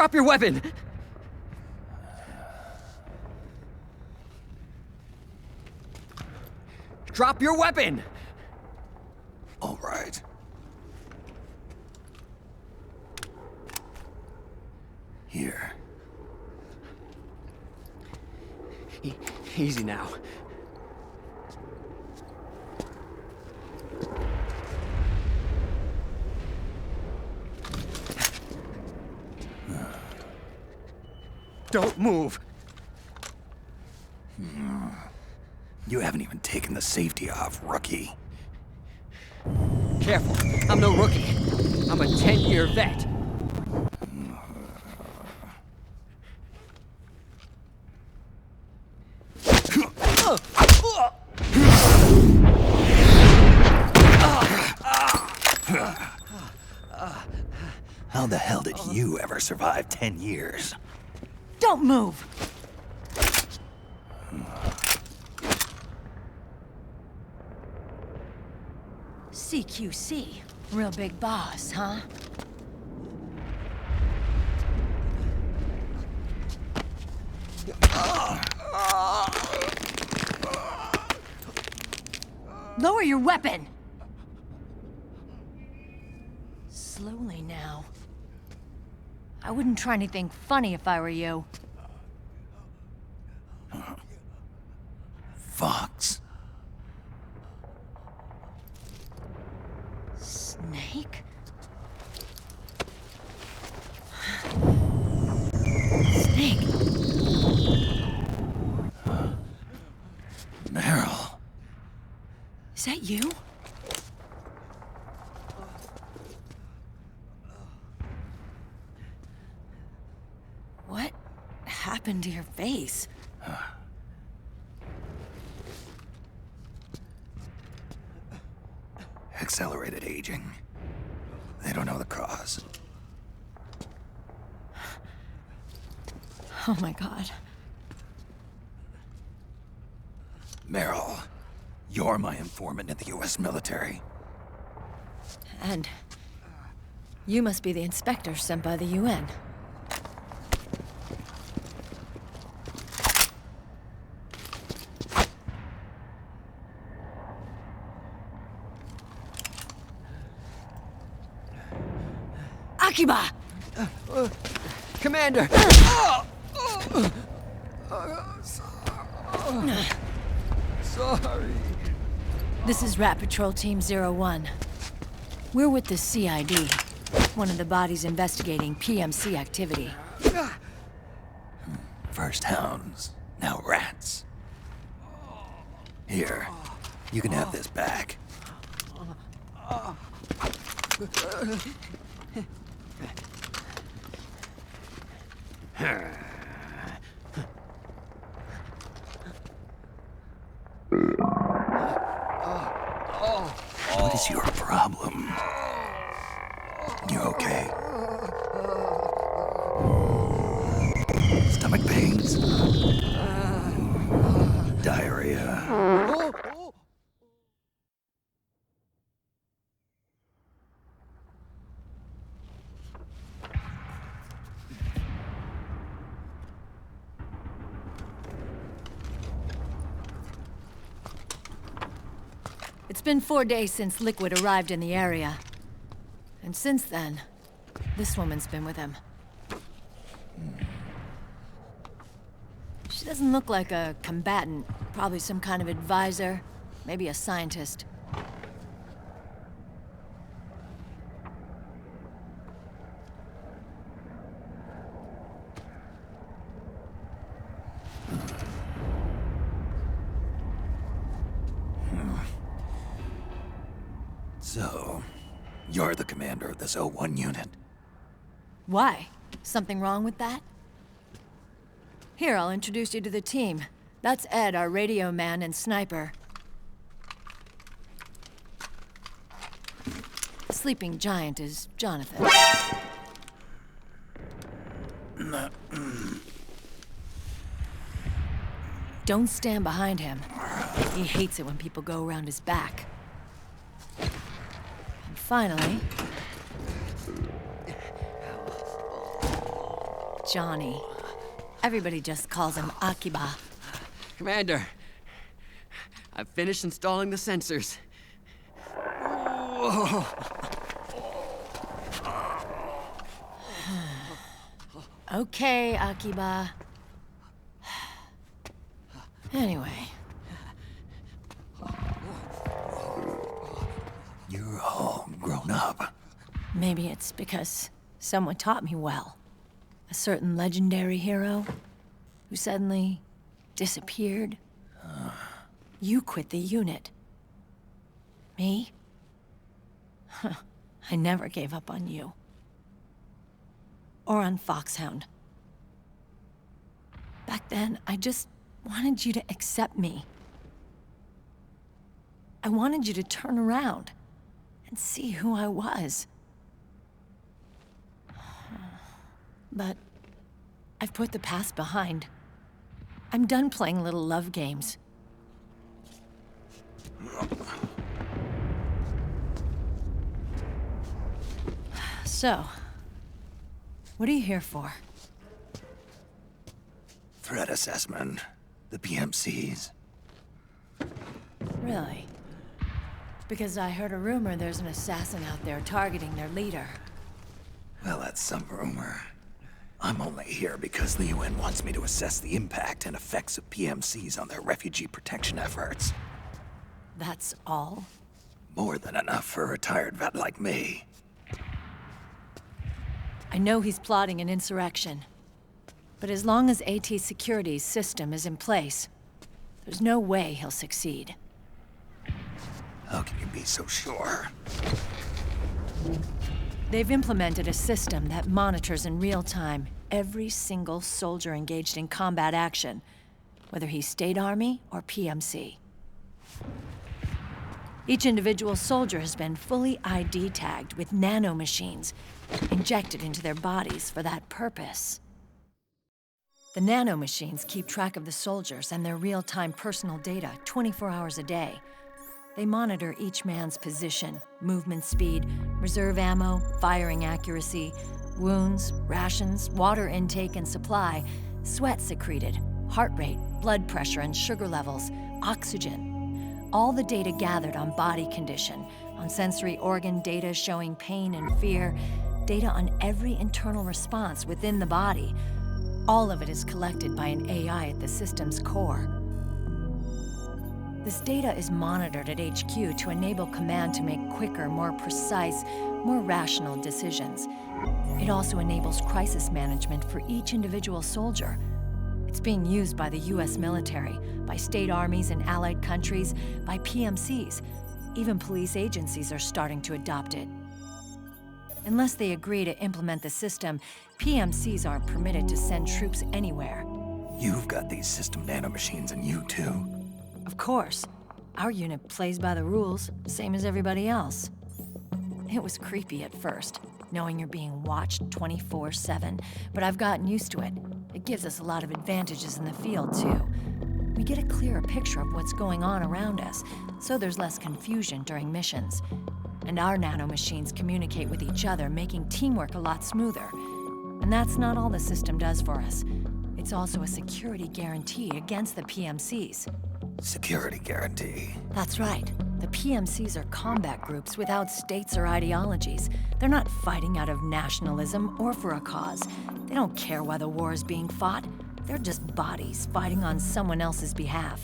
Drop your weapon! Drop your weapon! All right. Here. Easy now. Don't move! You haven't even taken the safety off, rookie. Careful, I'm no rookie. I'm a 10-year vet. How the hell did you ever survive 10 years? Don't move! CQC. Real big boss, huh? Lower your weapon! Slowly now. I wouldn't try anything funny if I were you. Fox. Snake? Snake? Meryl. Is that you? What happened to your face? Accelerated aging. They don't know the cause. Oh my god. Meryl, you're my informant in the US military. And you must be the inspector sent by the UN. Akiba! Commander! Sorry. This is Rat Patrol Team 01. We're with the CID, one of the bodies investigating PMC activity. First hounds, now rats. Here, you can have this back. What is your problem? You okay? Stomach pains? Diarrhea? It's been 4 days since Liquid arrived in the area. And since then, this woman's been with him. She doesn't look like a combatant. Probably some kind of advisor, maybe a scientist. So, you're the commander of this O1 unit. Why? Something wrong with that? Here, I'll introduce you to the team. That's Ed, our radio man and sniper. The sleeping giant is Jonathan. Don't stand behind him. He hates it when people go around his back. And finally... Johnny. Everybody just calls him Akiba. Commander, I've finished installing the sensors. Whoa. Okay, Akiba. Anyway. You're all grown up. Maybe it's because someone taught me well. A certain legendary hero who suddenly disappeared. You quit the unit. Me? I never gave up on you. Or on Foxhound. Back then, I just wanted you to accept me. I wanted you to turn around and see who I was. But I've put the past behind. I'm done playing little love games. So, what are you here for? Threat assessment. The PMCs. Really? Because I heard a rumor there's an assassin out there targeting their leader. Well, that's some rumor. I'm only here because the UN wants me to assess the impact and effects of PMCs on their refugee protection efforts. That's all? More than enough for a retired vet like me. I know he's plotting an insurrection. But as long as AT Security's system is in place, there's no way he'll succeed. How can you be so sure? They've implemented a system that monitors in real time every single soldier engaged in combat action, whether he's State Army or PMC. Each individual soldier has been fully ID tagged with nanomachines injected into their bodies for that purpose. The nanomachines keep track of the soldiers and their real-time personal data 24 hours a day. They monitor each man's position, movement speed, reserve ammo, firing accuracy, wounds, rations, water intake and supply, sweat secreted, heart rate, blood pressure and sugar levels, oxygen. All the data gathered on body condition, on sensory organ data showing pain and fear, data on every internal response within the body. All of it is collected by an AI at the system's core. This data is monitored at HQ to enable command to make quicker, more precise, more rational decisions. It also enables crisis management for each individual soldier. It's being used by the US military, by state armies in allied countries, by PMCs. Even police agencies are starting to adopt it. Unless they agree to implement the system, PMCs aren't permitted to send troops anywhere. You've got these system nanomachines in you too. Of course. Our unit plays by the rules, same as everybody else. It was creepy at first, knowing you're being watched 24/7, but I've gotten used to it. It gives us a lot of advantages in the field, too. We get a clearer picture of what's going on around us, so there's less confusion during missions. And our nanomachines communicate with each other, making teamwork a lot smoother. And that's not all the system does for us. It's also a security guarantee against the PMCs. Security guarantee. That's right. The PMCs are combat groups without states or ideologies. They're not fighting out of nationalism or for a cause. They don't care why the war is being fought. They're just bodies fighting on someone else's behalf.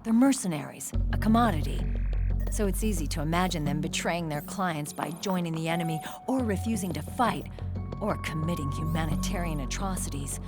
They're mercenaries, a commodity. So it's easy to imagine them betraying their clients by joining the enemy or refusing to fight, or committing humanitarian atrocities.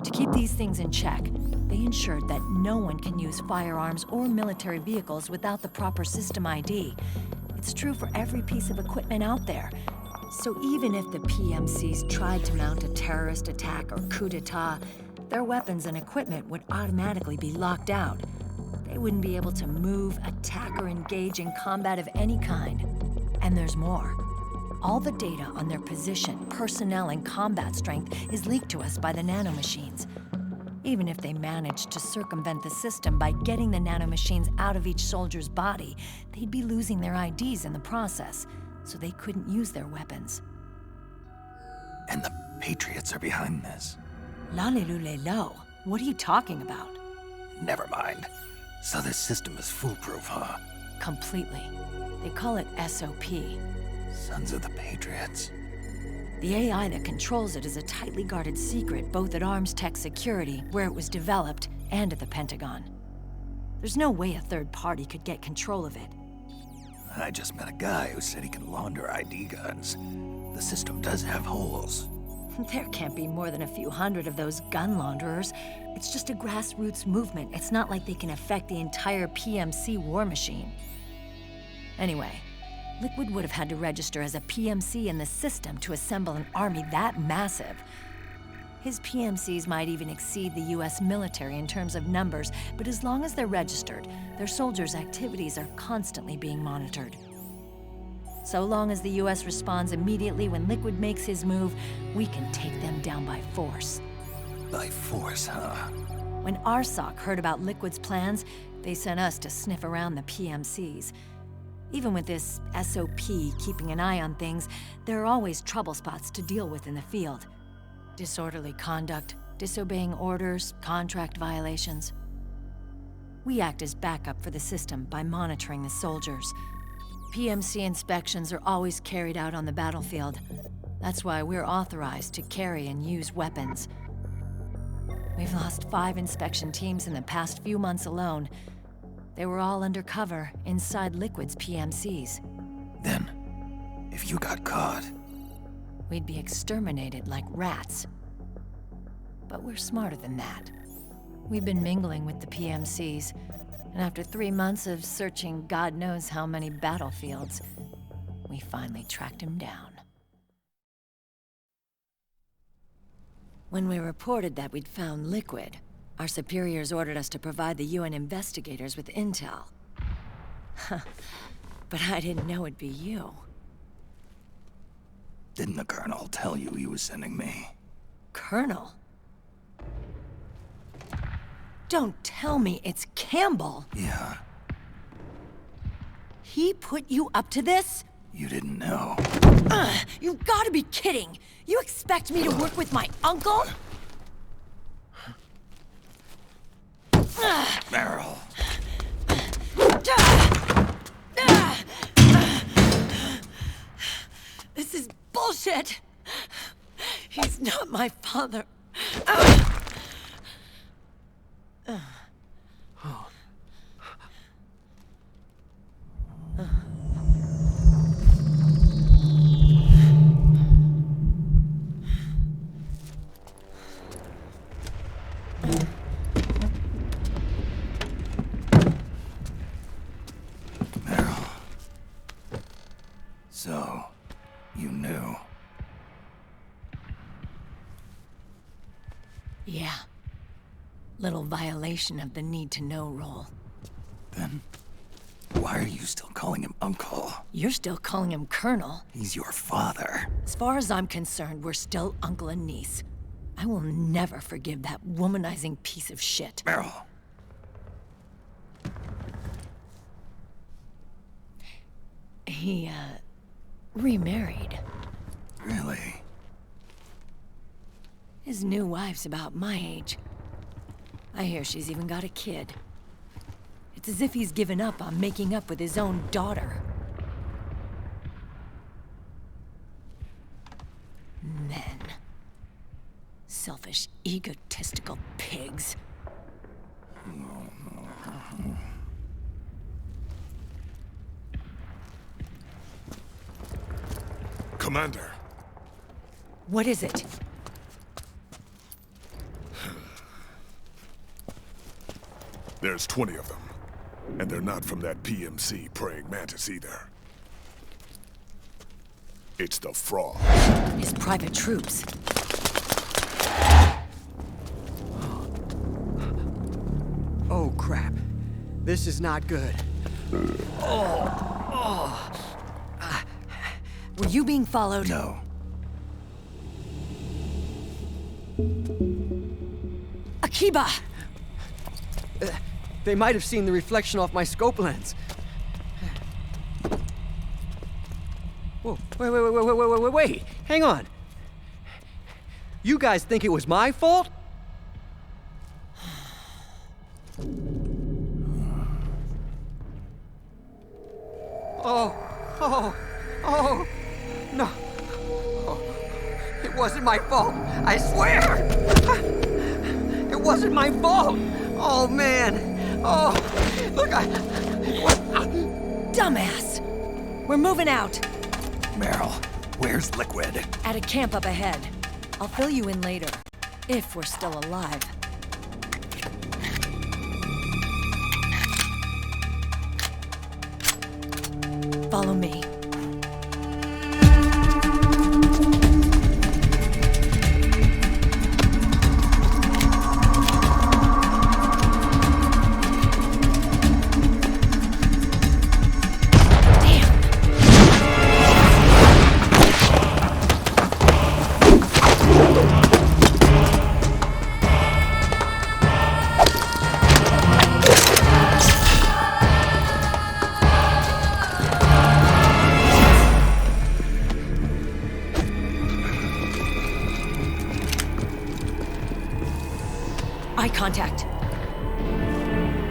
To keep these things in check, they ensured that no one can use firearms or military vehicles without the proper system ID. It's true for every piece of equipment out there. So even if the PMCs tried to mount a terrorist attack or coup d'etat, their weapons and equipment would automatically be locked out. They wouldn't be able to move, attack, or engage in combat of any kind. And there's more. All the data on their position, personnel, and combat strength is leaked to us by the nanomachines. Even if they managed to circumvent the system by getting the nanomachines out of each soldier's body, they'd be losing their IDs in the process, so they couldn't use their weapons. And the Patriots are behind this. Lalilulelo. What are you talking about? Never mind. So this system is foolproof, huh? Completely. They call it SOP. Sons of the Patriots. The AI that controls it is a tightly guarded secret, both at Arms Tech Security, where it was developed, and at the Pentagon. There's no way a third party could get control of it. I just met a guy who said he can launder ID guns. The system does have holes. There can't be more than a few hundred of those gun launderers. It's just a grassroots movement. It's not like they can affect the entire PMC war machine. Anyway, Liquid would have had to register as a PMC in the system to assemble an army that massive. His PMCs might even exceed the US military in terms of numbers, but as long as they're registered, their soldiers' activities are constantly being monitored. So long as the US responds immediately when Liquid makes his move, we can take them down by force. By force, huh? When RSOC heard about Liquid's plans, they sent us to sniff around the PMCs. Even with this SOP keeping an eye on things, there are always trouble spots to deal with in the field. Disorderly conduct, disobeying orders, contract violations. We act as backup for the system by monitoring the soldiers. PMC inspections are always carried out on the battlefield. That's why we're authorized to carry and use weapons. We've lost 5 inspection teams in the past few months alone. They were all undercover inside Liquid's PMCs. Then, if you got caught... We'd be exterminated like rats. But we're smarter than that. We've been mingling with the PMCs, and after 3 months of searching God knows how many battlefields, we finally tracked him down. When we reported that we'd found Liquid, our superiors ordered us to provide the UN investigators with intel. But I didn't know it'd be you. Didn't the Colonel tell you he was sending me? Colonel? Don't tell me it's Campbell! Yeah. He put you up to this? You didn't know. You've gotta be kidding! You expect me to work with my uncle? Meryl. This is bullshit! He's not my father. Meryl. So, you knew. Yeah. Little violation of the need-to-know rule. Then, why are you still calling him Uncle? You're still calling him Colonel. He's your father. As far as I'm concerned, we're still uncle and niece. I will never forgive that womanizing piece of shit. Meryl. He, remarried. Really? His new wife's about my age. I hear she's even got a kid. It's as if he's given up on making up with his own daughter. Men. Selfish, egotistical pigs. Commander. What is it? There's 20 of them. And they're not from that PMC praying mantis either. It's the fraud. His private troops. Oh, crap. This is not good. Were you being followed? No. Akiba! They might have seen the reflection off my scope lens. Whoa, wait, hang on. You guys think it was my fault? Oh, no. Oh, it wasn't my fault, I swear! It wasn't my fault! Oh, man. Oh, look, Dumbass! We're moving out. Meryl, where's Liquid? At a camp up ahead. I'll fill you in later. If we're still alive. Follow me. Eye contact.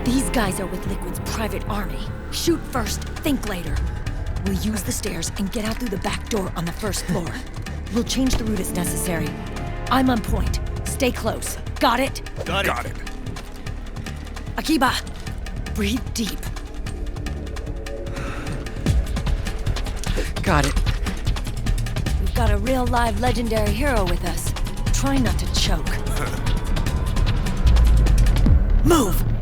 These guys are with Liquid's private army. Shoot first, think later. We'll use the stairs and get out through the back door on the first floor. We'll change the route as necessary. I'm on point. Stay close. Got it? Got it. Akiba, breathe deep. got it. We've got a real live legendary hero with us. Try not to choke. Move!